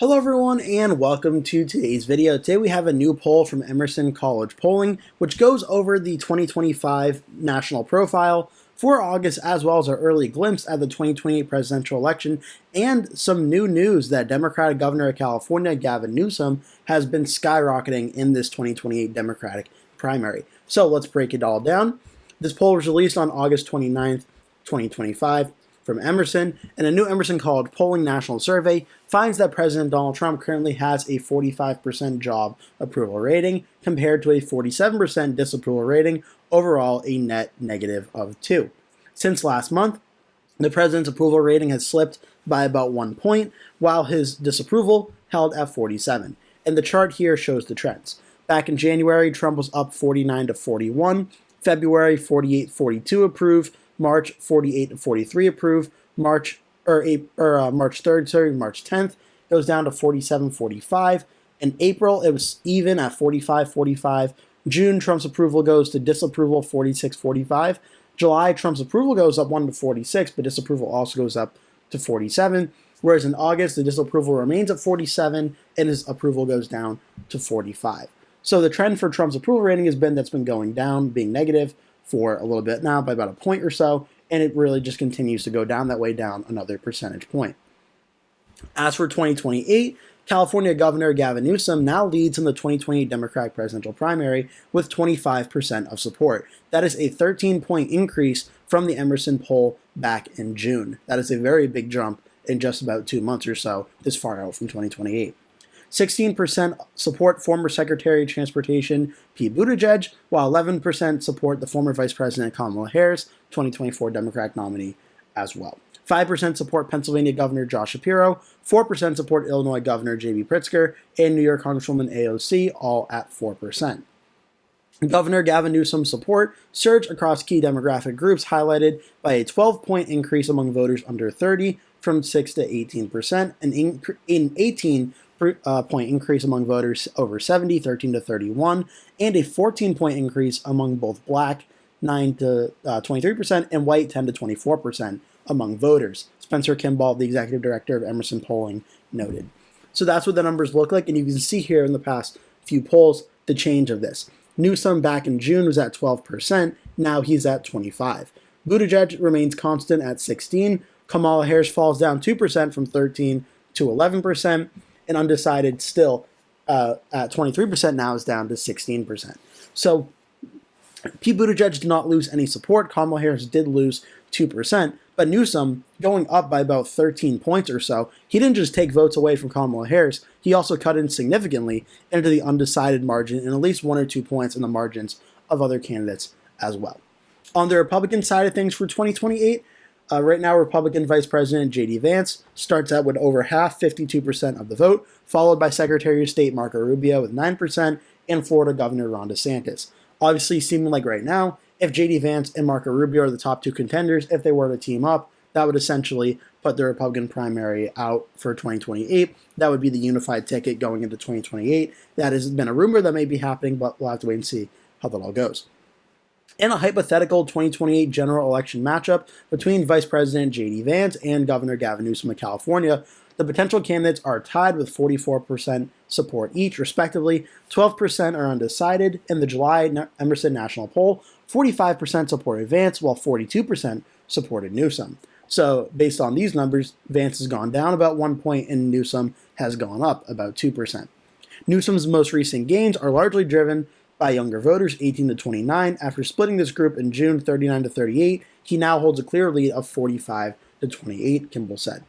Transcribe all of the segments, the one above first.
Hello everyone and welcome to today's video. Today we have a new poll from Emerson College Polling, which goes over the 2025 national profile for August, as well as our early glimpse at the 2028 presidential election and some new news that Democratic Governor of California, Gavin Newsom, has been skyrocketing in this 2028 Democratic primary. So let's break it all down. This poll was released on August 29th, 2025. From Emerson, and a new Emerson College Polling national survey finds that President Donald Trump currently has a 45% job approval rating compared to a 47% disapproval rating, overall a net negative of 2. Since last month, the president's approval rating has slipped by about 1 point, while his disapproval held at 47. And the chart here shows the trends. Back in January, Trump was up 49 to 41, February 48-42 approved, March 48-43 approved, March 3rd, March 10th goes down to 47-45. In April, it was even at 45-45. June, Trump's approval goes to disapproval 46-45. July, Trump's approval goes up 1 to 46, but disapproval also goes up to 47. Whereas in August, the disapproval remains at 47 and his approval goes down to 45. So the trend for Trump's approval rating has been that's been going down, being negative for a little bit now by about a point or so, and it really just continues to go down that way, down another percentage point. As for 2028, California Governor Gavin Newsom now leads in the 2028 Democratic presidential primary with 25% of support. That is a 13-point increase from the Emerson poll back in June. That is a very big jump in just about 2 months or so, this far out from 2028. 16% support former Secretary of Transportation Pete Buttigieg, while 11% support the former Vice President Kamala Harris, 2024 Democratic nominee as well. 5% support Pennsylvania Governor Josh Shapiro, 4% support Illinois Governor J.B. Pritzker, and New York Congresswoman AOC, all at 4%. Governor Gavin Newsom's support surged across key demographic groups, highlighted by a 12-point increase among voters under 30 from 6 to 18%, and in 18-point increase among voters over 70, 13 to 31, and a 14-point increase among both black, 9 to 23%, and white, 10 to 24% among voters. Spencer Kimball, the executive director of Emerson Polling, noted. So that's what the numbers look like, and you can see here in the past few polls the change of this. Newsom back in June was at 12%, now he's at 25%. Buttigieg remains constant at 16%, Kamala Harris falls down 2% from 13% to 11%, and undecided still at 23% now is down to 16%. So Pete Buttigieg did not lose any support. Kamala Harris did lose 2%, but Newsom, going up by about 13 points or so, he didn't just take votes away from Kamala Harris, he also cut in significantly into the undecided margin and at least 1 or 2 points in the margins of other candidates as well. On the Republican side of things for 2028, right now, Republican Vice President J.D. Vance starts out with over half, 52% of the vote, followed by Secretary of State Marco Rubio with 9% and Florida Governor Ron DeSantis. Obviously, seeming like right now, if J.D. Vance and Marco Rubio are the top 2 contenders, if they were to team up, that would essentially put the Republican primary out for 2028. That would be the unified ticket going into 2028. That has been a rumor that may be happening, but we'll have to wait and see how that all goes. In a hypothetical 2028 general election matchup between Vice President J.D. Vance and Governor Gavin Newsom of California, the potential candidates are tied with 44% support each, respectively. 12% are undecided. In the July Emerson national poll, 45% supported Vance, while 42% supported Newsom. So based on these numbers, Vance has gone down about 1 point and Newsom has gone up about 2%. Newsom's most recent gains are largely driven by younger voters 18 to 29. After splitting this group in June 39 to 38, he now holds a clear lead of 45 to 28, Kimball said.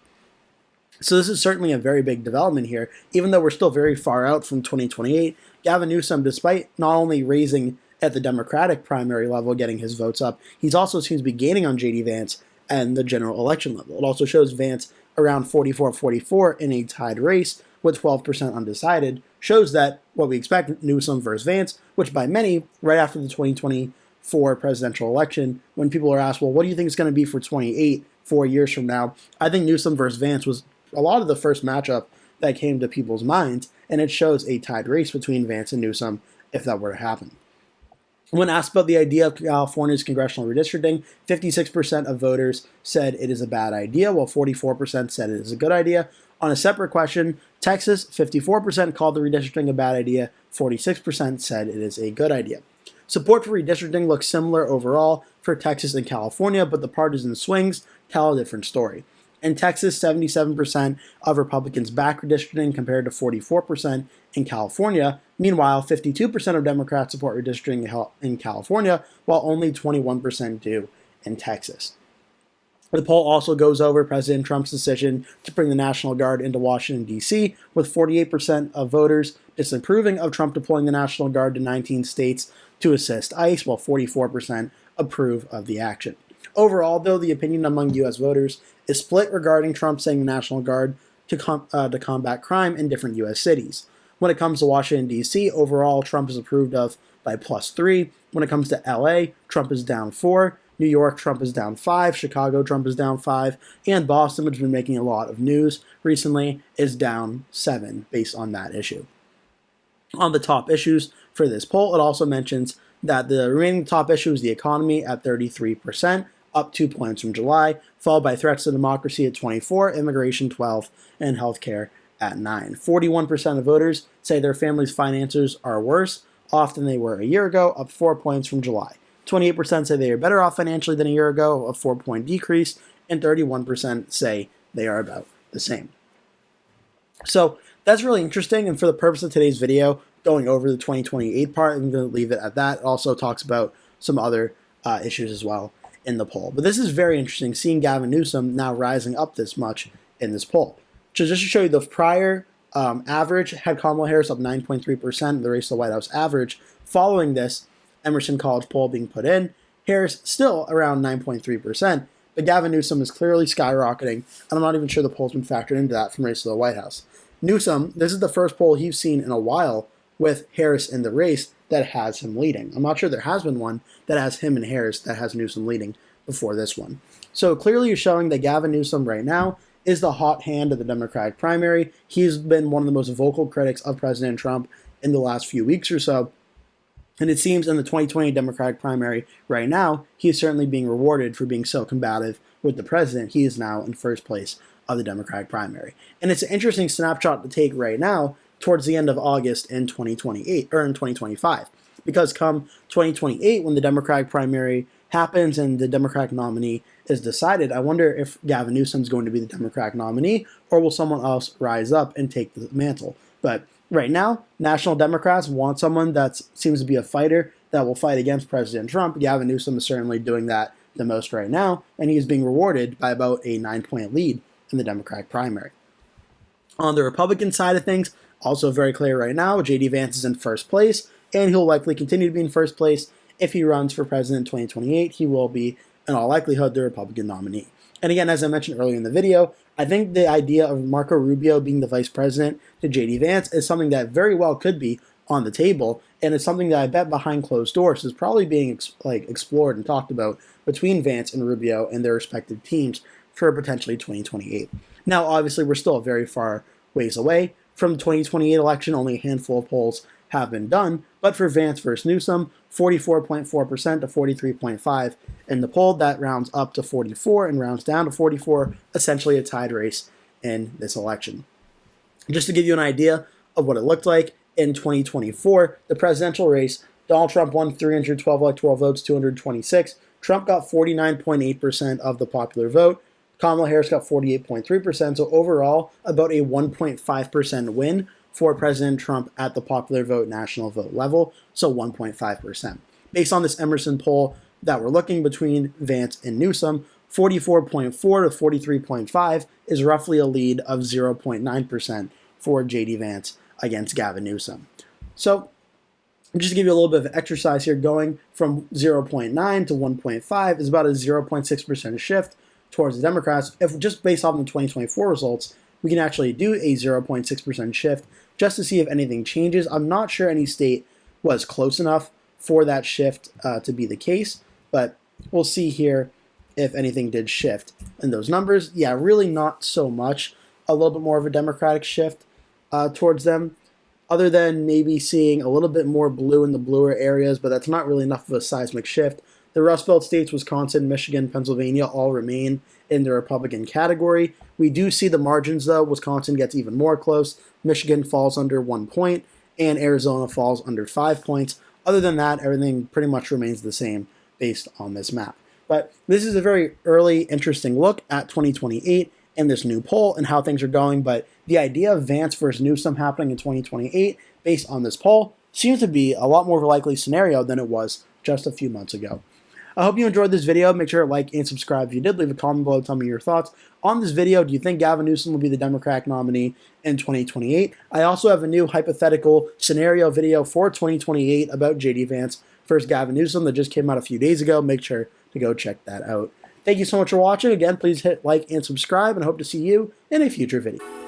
So this is certainly a very big development here. Even though we're still very far out from 2028, Gavin Newsom, despite not only raising at the Democratic primary level, getting his votes up, he's also seems to be gaining on J.D. Vance and the general election level. It also shows Vance around 44-44 in a tied race with 12% undecided, shows that what we expect, Newsom versus Vance, which by many, right after the 2024 presidential election, when people are asked, well, what do you think it's going to be for 28, 4 years from now? I think Newsom versus Vance was a lot of the first matchup that came to people's minds, and it shows a tied race between Vance and Newsom if that were to happen. When asked about the idea of California's congressional redistricting, 56% of voters said it is a bad idea, while 44% said it is a good idea. On a separate question, Texas, 54% called the redistricting a bad idea, 46% said it is a good idea. Support for redistricting looks similar overall for Texas and California, but the partisan swings tell a different story. In Texas, 77% of Republicans back redistricting compared to 44% in California. Meanwhile, 52% of Democrats support redistricting in California, while only 21% do in Texas. The poll also goes over President Trump's decision to bring the National Guard into Washington, D.C., with 48% of voters disapproving of Trump deploying the National Guard to 19 states to assist ICE, while 44% approve of the action. Overall, though, the opinion among U.S. voters is split regarding Trump sending the National Guard to combat crime in different U.S. cities. When it comes to Washington, D.C., overall, Trump is approved of by +3. When it comes to L.A., Trump is down 4. New York, Trump is down 5. Chicago, Trump is down 5. And Boston, which has been making a lot of news recently, is down 7 based on that issue. On the top issues for this poll, it also mentions that the remaining top issue is the economy at 33%, up 2 points from July, followed by threats to democracy at 24, immigration 12, and healthcare at 9. 41% of voters say their family's finances are worse off than they were a year ago, up 4 points from July. 28% say they are better off financially than a year ago, a 4-point decrease, and 31% say they are about the same. So that's really interesting, and for the purpose of today's video, going over the 2028 part, I'm going to leave it at that. It also talks about some other issues as well in the poll. But this is very interesting, seeing Gavin Newsom now rising up this much in this poll. So just to show you, the prior average had Kamala Harris up 9.3%, the race to the White House average. Following this Emerson College poll being put in, Harris still around 9.3%, but Gavin Newsom is clearly skyrocketing, and I'm not even sure the poll's been factored into that from race to the White House. Newsom, this is the first poll he's seen in a while with Harris in the race that has him leading. I'm not sure there has been one that has him and Harris that has Newsom leading before this one. So clearly you're showing that Gavin Newsom right now is the hot hand of the Democratic primary. He's been one of the most vocal critics of President Trump in the last few weeks or so. And it seems in the 2020 Democratic primary right now, he is certainly being rewarded for being so combative with the president. He is now in first place of the Democratic primary. And it's an interesting snapshot to take right now towards the end of August in 2028 or in 2025. Because come 2028, when the Democratic primary happens and the Democratic nominee is decided, I wonder if Gavin Newsom is going to be the Democratic nominee, or will someone else rise up and take the mantle. But right now, National Democrats want someone that seems to be a fighter that will fight against President Trump. Gavin Newsom is certainly doing that the most right now, and he is being rewarded by about a 9-point lead in the Democratic primary. On the Republican side of things, also very clear right now, J.D. Vance is in first place, and he'll likely continue to be in first place. If he runs for president in 2028, he will be, in all likelihood, the Republican nominee. And again, as I mentioned earlier in the video, I think the idea of Marco Rubio being the vice president to J.D. Vance is something that very well could be on the table, and it's something that I bet behind closed doors is probably being explored and talked about between Vance and Rubio and their respective teams for potentially 2028. Now, obviously, we're still a very far ways away from the 2028 election. Only a handful of polls have been done, but for Vance versus Newsom, 44.4% to 43.5% in the poll. That rounds up to 44 and rounds down to 44, essentially a tied race in this election. Just to give you an idea of what it looked like in 2024, the presidential race, Donald Trump won 312 electoral votes, 226. Trump got 49.8% of the popular vote. Kamala Harris got 48.3%, so overall about a 1.5% win for President Trump at the popular vote, national vote level, so 1.5%. Based on this Emerson poll that we're looking between Vance and Newsom, 44.4 to 43.5 is roughly a lead of 0.9% for J.D. Vance against Gavin Newsom. So just to give you a little bit of exercise here, going from 0.9 to 1.5 is about a 0.6% shift towards the Democrats. If just based off the 2024 results, we can actually do a 0.6% shift just to see if anything changes. I'm not sure any state was close enough for that shift to be the case, but we'll see here if anything did shift in those numbers. Yeah, really not so much. A little bit more of a Democratic shift towards them, other than maybe seeing a little bit more blue in the bluer areas, but that's not really enough of a seismic shift The Rust Belt states, Wisconsin, Michigan, Pennsylvania, all remain in the Republican category. We do see the margins, though. Wisconsin gets even more close. Michigan falls under 1 point, and Arizona falls under 5 points. Other than that, everything pretty much remains the same based on this map. But this is a very early, interesting look at 2028 and this new poll and how things are going. But the idea of Vance versus Newsom happening in 2028, based on this poll, seems to be a lot more of a likely scenario than it was just a few months ago. I hope you enjoyed this video. Make sure to like and subscribe if you did. Leave a comment below, tell me your thoughts on this video. Do you think Gavin Newsom will be the Democratic nominee in 2028? I also have a new hypothetical scenario video for 2028 about J.D. Vance versus Gavin Newsom that just came out a few days ago. Make sure to go check that out. Thank you so much for watching. Again, please hit like and subscribe, and I hope to see you in a future video.